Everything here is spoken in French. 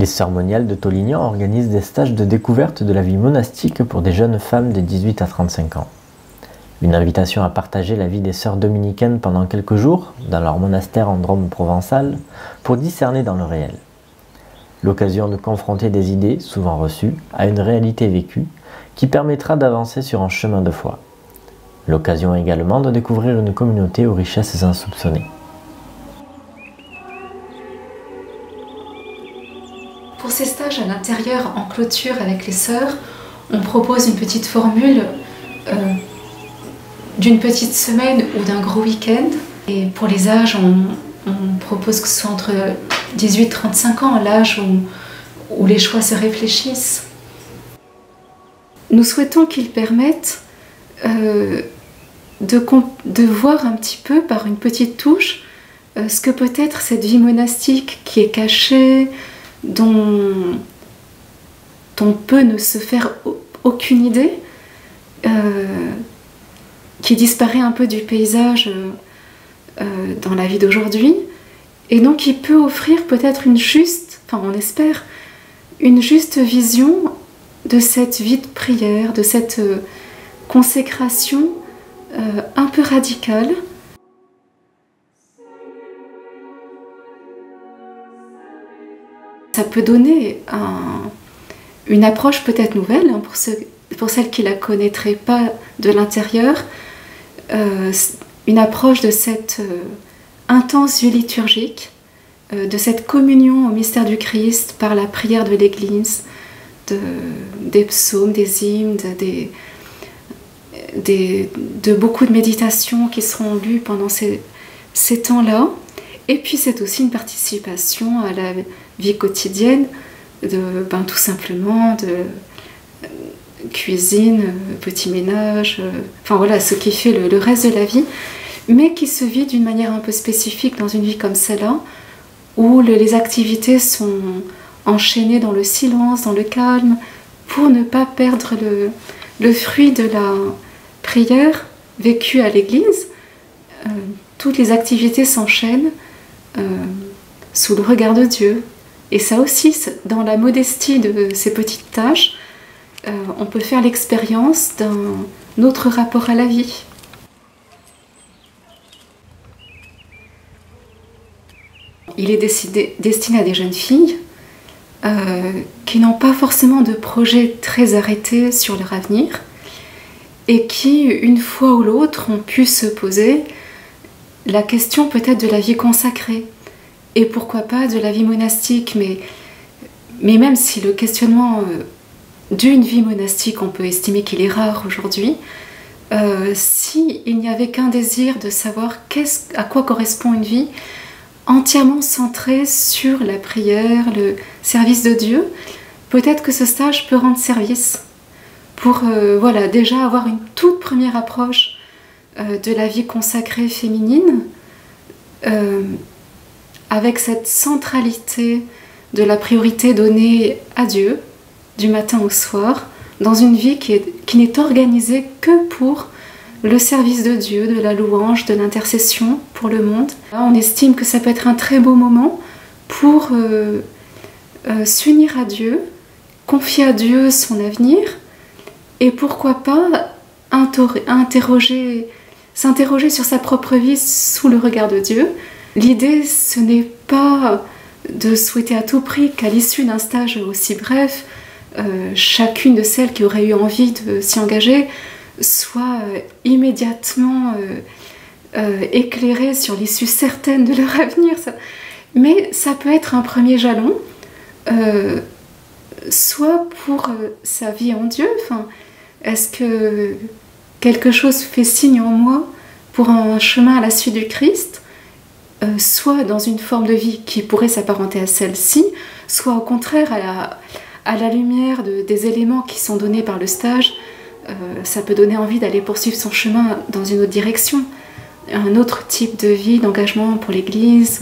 Les Sœurs Moniales de Tolignan organisent des stages de découverte de la vie monastique pour des jeunes femmes de 18 à 35 ans. Une invitation à partager la vie des sœurs dominicaines pendant quelques jours dans leur monastère en Drôme provençal pour discerner dans le réel. L'occasion de confronter des idées, souvent reçues, à une réalité vécue qui permettra d'avancer sur un chemin de foi. L'occasion également de découvrir une communauté aux richesses insoupçonnées. Pour ces stages à l'intérieur, en clôture avec les sœurs, on propose une petite formule d'une petite semaine ou d'un gros week-end. Et pour les âges, on propose que ce soit entre 18 et 35 ans, l'âge où les choix se réfléchissent. Nous souhaitons qu'ils permettent de voir un petit peu par une petite touche ce que peut être cette vie monastique qui est cachée, dont on peut ne se faire aucune idée, qui disparaît un peu du paysage dans la vie d'aujourd'hui, et donc qui peut offrir peut-être une juste, enfin on espère, une juste vision de cette vie de prière, de cette consécration un peu radicale. Ça peut donner une approche peut-être nouvelle pour celles qui ne la connaîtraient pas de l'intérieur, une approche de cette intense vie liturgique, de cette communion au mystère du Christ par la prière de l'Église, des psaumes, des hymnes, de beaucoup de méditations qui seront lues pendant ces temps-là. Et puis c'est aussi une participation à la vie quotidienne, tout simplement de cuisine, petit ménage, enfin voilà, ce qui fait le reste de la vie, mais qui se vit d'une manière un peu spécifique dans une vie comme celle-là, où les activités sont enchaînées dans le silence, dans le calme, pour ne pas perdre le fruit de la prière vécue à l'église. Toutes les activités s'enchaînent sous le regard de Dieu. Et ça aussi, dans la modestie de ces petites tâches, on peut faire l'expérience d'un autre rapport à la vie. Il est destiné à des jeunes filles qui n'ont pas forcément de projet très arrêté sur leur avenir et qui, une fois ou l'autre, ont pu se poser la question peut-être de la vie consacrée et pourquoi pas de la vie monastique, mais même si le questionnement d'une vie monastique, on peut estimer qu'il est rare aujourd'hui, s'il n'y avait qu'un désir de savoir à quoi correspond une vie entièrement centrée sur la prière, le service de Dieu, peut-être que ce stage peut rendre service pour voilà, déjà avoir une toute première approche de la vie consacrée féminine, avec cette centralité de la priorité donnée à Dieu, du matin au soir, dans une vie qui n'est organisée que pour le service de Dieu, de la louange, de l'intercession pour le monde. Là, on estime que ça peut être un très beau moment pour s'unir à Dieu, confier à Dieu son avenir, et pourquoi pas s'interroger sur sa propre vie sous le regard de Dieu. L'idée, ce n'est pas de souhaiter à tout prix qu'à l'issue d'un stage aussi bref, chacune de celles qui auraient eu envie de s'y engager soit immédiatement éclairée sur l'issue certaine de leur avenir. Mais ça peut être un premier jalon, soit pour sa vie en Dieu, est-ce que quelque chose fait signe en moi pour un chemin à la suite du Christ, soit dans une forme de vie qui pourrait s'apparenter à celle-ci, soit au contraire à la lumière des éléments qui sont donnés par le stage, ça peut donner envie d'aller poursuivre son chemin dans une autre direction, un autre type de vie, d'engagement pour l'Église,